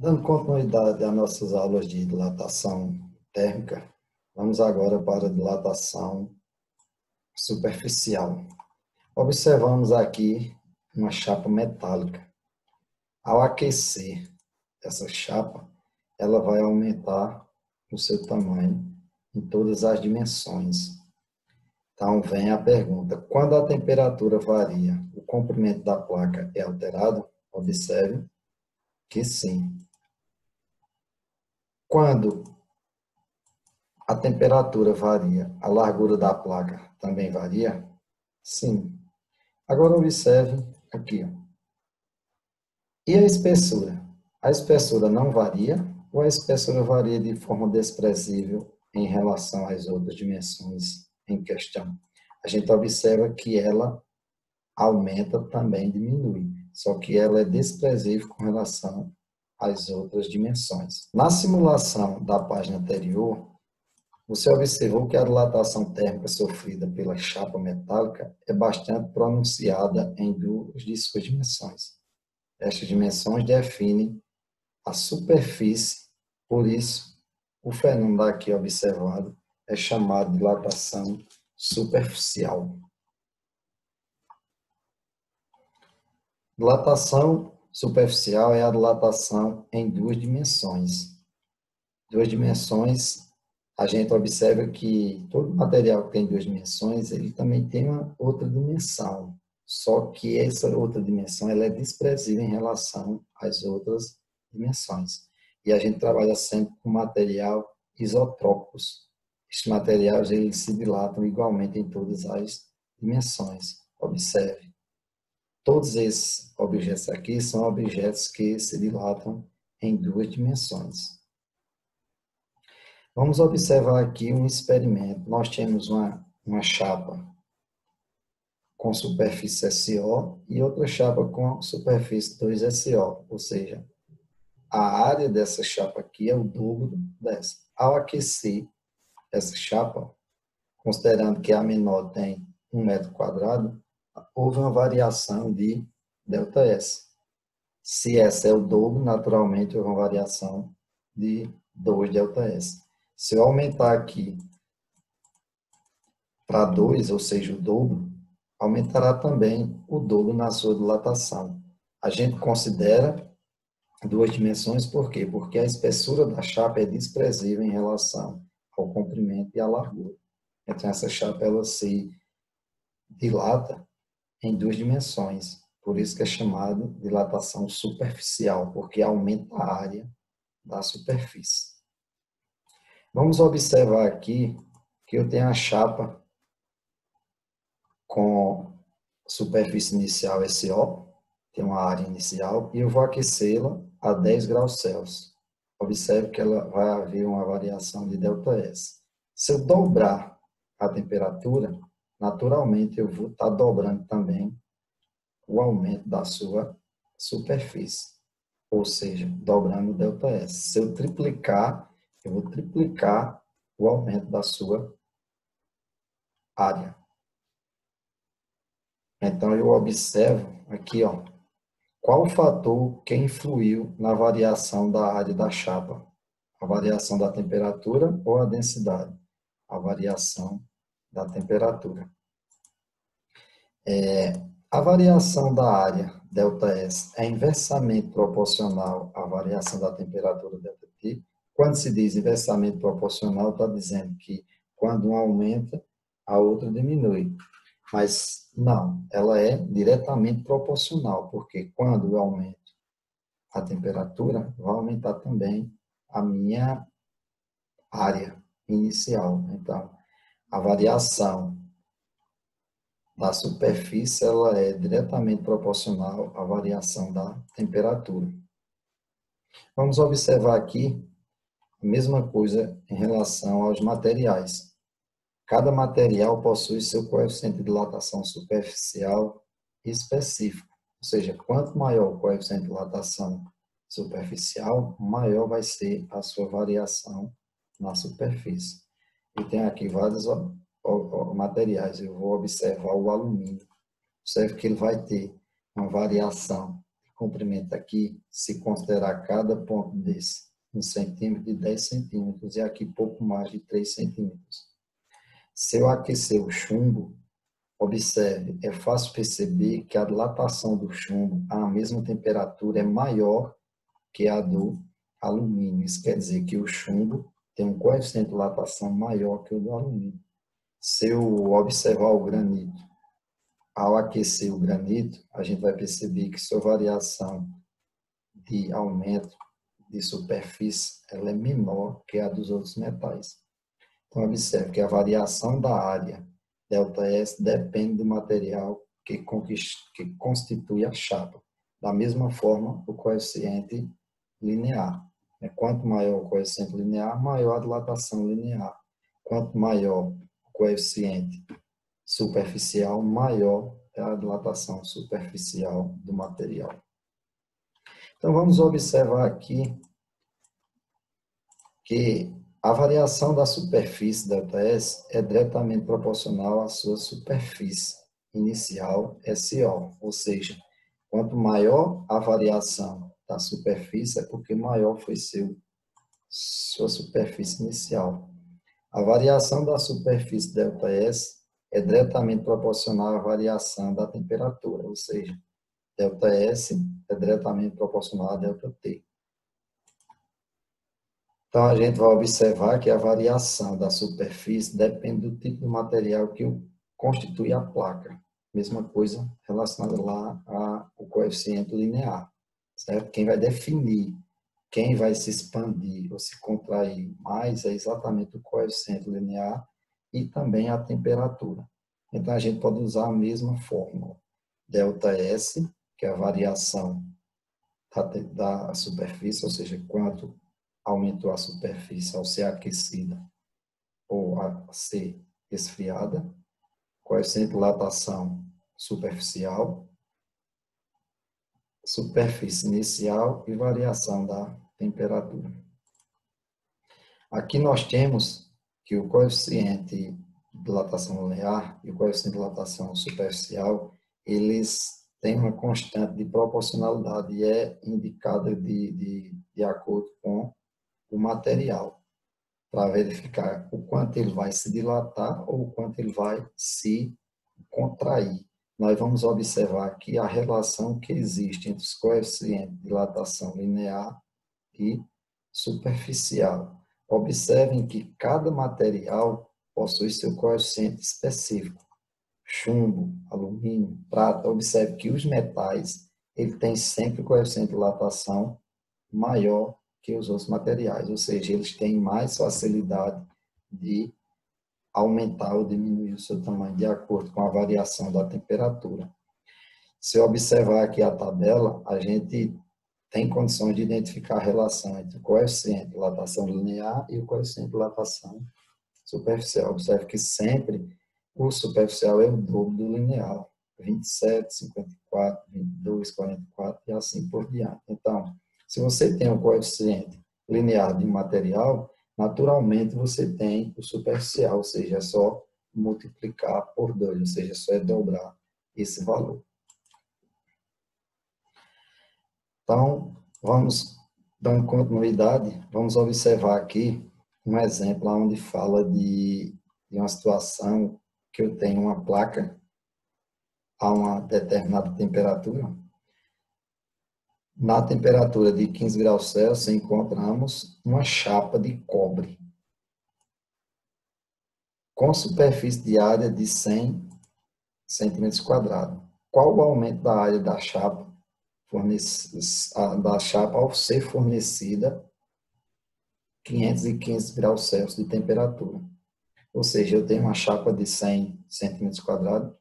Dando continuidade às nossas aulas de dilatação térmica, vamos agora para a dilatação superficial. Observamos aqui uma chapa metálica. Ao aquecer essa chapa, ela vai aumentar o seu tamanho em todas as dimensões. Então, vem a pergunta: quando a temperatura varia, o comprimento da placa é alterado? Observe que sim. Quando a temperatura varia, a largura da placa também varia? Sim. Agora observe aqui. E a espessura? A espessura não varia ou a espessura varia de forma desprezível em relação às outras dimensões em questão? A gente observa que ela aumenta, também diminui, só que ela é desprezível com relação às outras dimensões. Na simulação da página anterior, você observou que a dilatação térmica sofrida pela chapa metálica é bastante pronunciada em duas de suas dimensões. Estas dimensões definem a superfície, por isso, o fenômeno aqui observado é chamado de dilatação superficial. Dilatação superficial é a dilatação em duas dimensões. Duas dimensões, a gente observa que todo material que tem duas dimensões, ele também tem uma outra dimensão. Só que essa outra dimensão ela é desprezível em relação às outras dimensões. E a gente trabalha sempre com material isotrópicos. Estes materiais eles se dilatam igualmente em todas as dimensões. Observe. Todos esses objetos aqui são objetos que se dilatam em duas dimensões. Vamos observar aqui um experimento. Nós temos uma chapa com superfície SO e outra chapa com superfície 2SO, ou seja, a área dessa chapa aqui é o dobro dessa. Ao aquecer essa chapa, considerando que a menor tem 1 metro quadrado, houve uma variação de ΔS. Se essa é o dobro, naturalmente houve uma variação de 2 ΔS. Se eu aumentar aqui para 2, ou seja, o dobro, aumentará também o dobro na sua dilatação. A gente considera duas dimensões, por quê? Porque a espessura da chapa é desprezível em relação ao comprimento e à largura. Então, essa chapa ela se dilata em duas dimensões. Por isso que é chamado de dilatação superficial, porque aumenta a área da superfície. Vamos observar aqui que eu tenho a chapa com superfície inicial SO, tem uma área inicial, e eu vou aquecê-la a 10 graus Celsius. Observe que ela vai haver uma variação de ΔS. Se eu dobrar a temperatura, naturalmente eu vou estar dobrando também o aumento da sua superfície, ou seja, dobrando o ΔS. Se eu triplicar, eu vou triplicar o aumento da sua área. Então, eu observo aqui, ó, qual o fator que influiu na variação da área da chapa? A variação da temperatura ou a densidade? A variação da temperatura. A variação da área, ΔS, é inversamente proporcional à variação da temperatura, ΔT. Quando se diz inversamente proporcional, está dizendo que quando um aumenta, a outra diminui. Mas não, ela é diretamente proporcional, porque quando eu aumento a temperatura, vai aumentar também a minha área inicial. Então, a variação da superfície ela é diretamente proporcional à variação da temperatura. Vamos observar aqui a mesma coisa em relação aos materiais. Cada material possui seu coeficiente de dilatação superficial específico. Ou seja, quanto maior o coeficiente de dilatação superficial, maior vai ser a sua variação na superfície. E tem aqui vários materiais. Eu vou observar o alumínio. Observe que ele vai ter uma variação de comprimento aqui, se considerar cada ponto desse 1 centímetro de 10 centímetros e aqui pouco mais de 3 centímetros. Se eu aquecer o chumbo, observe, é fácil perceber que a dilatação do chumbo à mesma temperatura é maior que a do alumínio. Isso quer dizer que o chumbo tem um coeficiente de dilatação maior que o do alumínio. Se eu observar o granito, ao aquecer o granito, a gente vai perceber que sua variação de aumento de superfície ela é menor que a dos outros metais. Então, observe que a variação da área ΔS depende do material que constitui a chapa. Da mesma forma, o coeficiente linear. Quanto maior o coeficiente linear, maior a dilatação linear. Quanto maior o coeficiente superficial, maior é a dilatação superficial do material. Então, vamos observar aqui que a variação da superfície ΔS é diretamente proporcional à sua superfície inicial SO, ou seja, quanto maior a variação da superfície, é porque maior foi sua superfície inicial. A variação da superfície ΔS é diretamente proporcional à variação da temperatura, ou seja, ΔS é diretamente proporcional a ΔT. Então, a gente vai observar que a variação da superfície depende do tipo de material que constitui a placa. Mesma coisa relacionada lá ao coeficiente linear, certo? Quem vai definir quem vai se expandir ou se contrair mais é exatamente o coeficiente linear e também a temperatura. Então, a gente pode usar a mesma fórmula. ΔS, que é a variação da superfície, ou seja, quanto aumentou a superfície ao ser aquecida ou a ser esfriada, coeficiente de dilatação superficial, superfície inicial e variação da temperatura. Aqui nós temos que o coeficiente de dilatação linear e o coeficiente de dilatação superficial, eles têm uma constante de proporcionalidade e é indicada de acordo com o material, para verificar o quanto ele vai se dilatar ou o quanto ele vai se contrair. Nós vamos observar aqui a relação que existe entre os coeficientes de dilatação linear e superficial. Observem que cada material possui seu coeficiente específico. Chumbo, alumínio, prata. Observe que os metais ele tem sempre o coeficiente de dilatação maior que os outros materiais, ou seja, eles têm mais facilidade de aumentar ou diminuir o seu tamanho de acordo com a variação da temperatura. Se eu observar aqui a tabela, a gente tem condições de identificar a relação entre o coeficiente de dilatação linear e o coeficiente de dilatação superficial. Observe que sempre o superficial é o dobro do linear, 27, 54, 22, 44 e assim por diante. Então, se você tem um coeficiente linear de um material, naturalmente você tem o superficial, ou seja, é só multiplicar por 2, ou seja, só é dobrar esse valor. Então, vamos dando continuidade, vamos observar aqui um exemplo onde fala de uma situação que eu tenho uma placa a uma determinada temperatura. Na temperatura de 15 graus Celsius, encontramos uma chapa de cobre com superfície de área de 100 centímetros quadrados. Qual o aumento da área da chapa, ao ser fornecida 515 graus Celsius de temperatura? Ou seja, eu tenho uma chapa de 100 centímetros quadrados,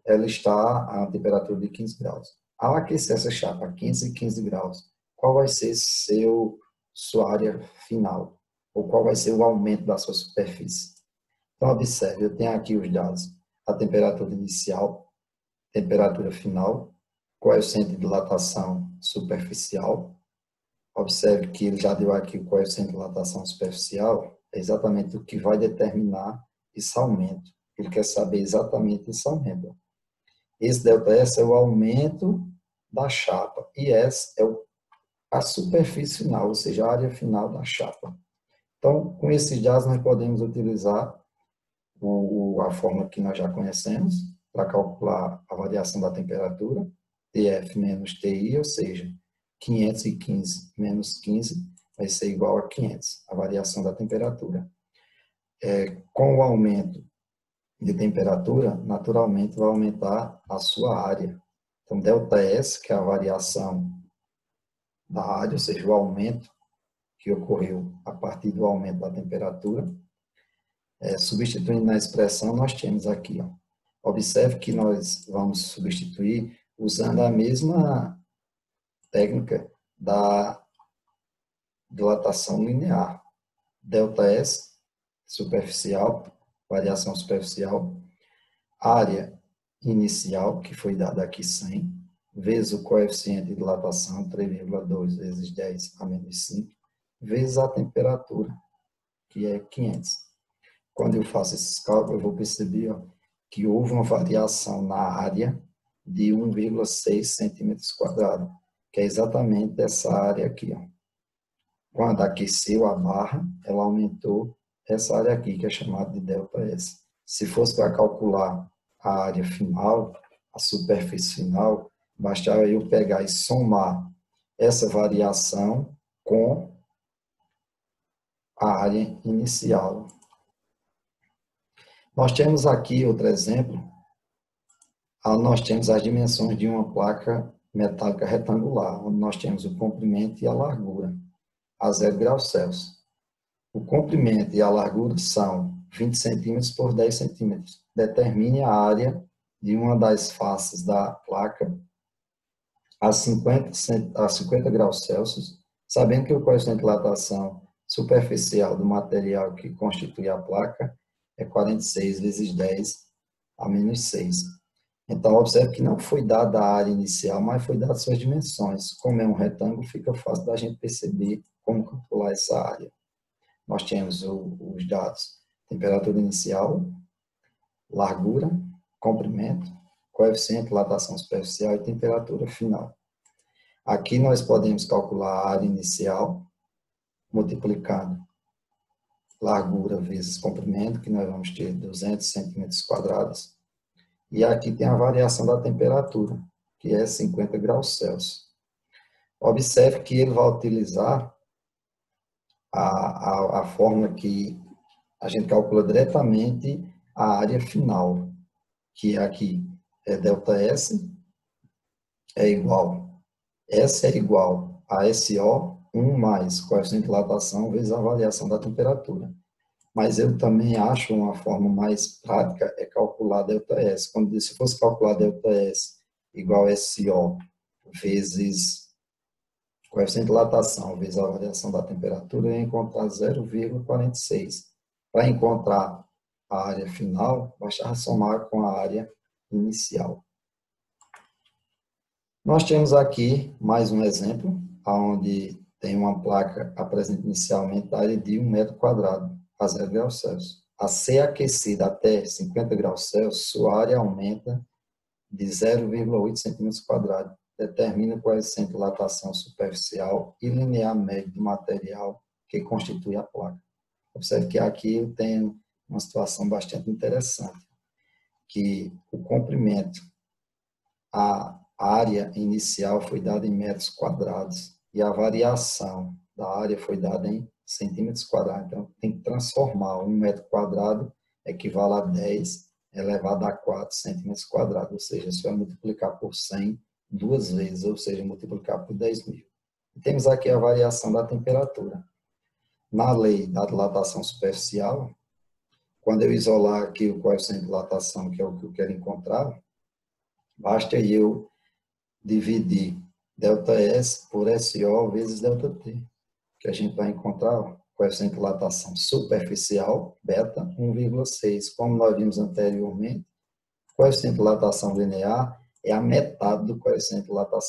ela está a temperatura de 15 graus. Ao aquecer essa chapa a 15 graus, qual vai ser sua área final? Ou qual vai ser o aumento da sua superfície? Então, observe, eu tenho aqui os dados. A temperatura inicial, temperatura final, coeficiente de dilatação superficial. Observe que ele já deu aqui o coeficiente de dilatação superficial, é exatamente o que vai determinar esse aumento. Ele quer saber exatamente esse aumento. Esse ΔS é o aumento da chapa. E S é a superfície final, ou seja, a área final da chapa. Então, com esses dados, nós podemos utilizar a fórmula que nós já conhecemos para calcular a variação da temperatura, TF menos TI, ou seja, 515 menos 15 vai ser igual a 500, a variação da temperatura. Com o aumento de temperatura, naturalmente vai aumentar a sua área. Então, ΔS, que é a variação da área, ou seja, o aumento que ocorreu a partir do aumento da temperatura, substituindo na expressão, nós temos aqui, ó. Observe que nós vamos substituir usando a mesma técnica da dilatação linear. ΔS, superficial, variação superficial, área inicial, que foi dada aqui 100, vezes o coeficiente de dilatação, 3,2 vezes 10 a menos 5, vezes a temperatura, que é 500. Quando eu faço esses cálculos, eu vou perceber que houve uma variação na área de 1,6 centímetros quadrados, que é exatamente essa área aqui. Ó. Quando aqueceu a barra, ela aumentou essa área aqui, que é chamada de ΔS. Se fosse para calcular a área final, a superfície final, bastava eu pegar e somar essa variação com a área inicial. Nós temos aqui outro exemplo. Nós temos as dimensões de uma placa metálica retangular, onde nós temos o comprimento e a largura, a 0 graus Celsius. O comprimento e a largura são 20 centímetros por 10 centímetros. Determine a área de uma das faces da placa a 50 graus Celsius, sabendo que o coeficiente de dilatação superficial do material que constitui a placa é 46 vezes 10 a menos 6. Então, observe que não foi dada a área inicial, mas foi dada suas dimensões. Como é um retângulo, fica fácil da gente perceber como calcular essa área. Nós temos os dados: temperatura inicial, largura, comprimento, coeficiente de dilatação superficial e temperatura final. Aqui nós podemos calcular a área inicial, multiplicando largura vezes comprimento, que nós vamos ter 200 centímetros quadrados. E aqui tem a variação da temperatura, que é 50 graus Celsius. Observe que ele vai utilizar a fórmula que a gente calcula diretamente a área final, que aqui é ΔS é igual, S é igual a SO, 1 mais coeficiente de dilatação vezes a variação da temperatura. Mas eu também acho uma forma mais prática é calcular ΔS. Quando se fosse calcular ΔS igual a SO vezes coeficiente de dilatação vezes a variação da temperatura, eu ia encontrar 0,46. Para encontrar a área final, basta somar com a área inicial. Nós temos aqui mais um exemplo, onde tem uma placa apresenta inicialmente a área de 1 metro quadrado a 0 graus Celsius. A ser aquecida até 50 graus Celsius, sua área aumenta de 0,8 centímetros quadrados. Determina o coeficiente de dilatação superficial e linear médio do material que constitui a placa. Observe que aqui eu tenho uma situação bastante interessante, que o comprimento, a área inicial foi dada em metros quadrados e a variação da área foi dada em centímetros quadrados. Então, tem que transformar 1 metro quadrado equivale a 10 elevado a 4 centímetros quadrados, ou seja, se vai multiplicar por 100 duas vezes, ou seja, multiplicar por 10.000. E temos aqui a variação da temperatura. Na lei da dilatação superficial, quando eu isolar aqui o coeficiente de dilatação, que é o que eu quero encontrar, basta eu dividir ΔS por SO vezes ΔT, que a gente vai encontrar o coeficiente de dilatação superficial, beta, 1,6. Como nós vimos anteriormente, o coeficiente de dilatação linear é a metade do coeficiente de dilatação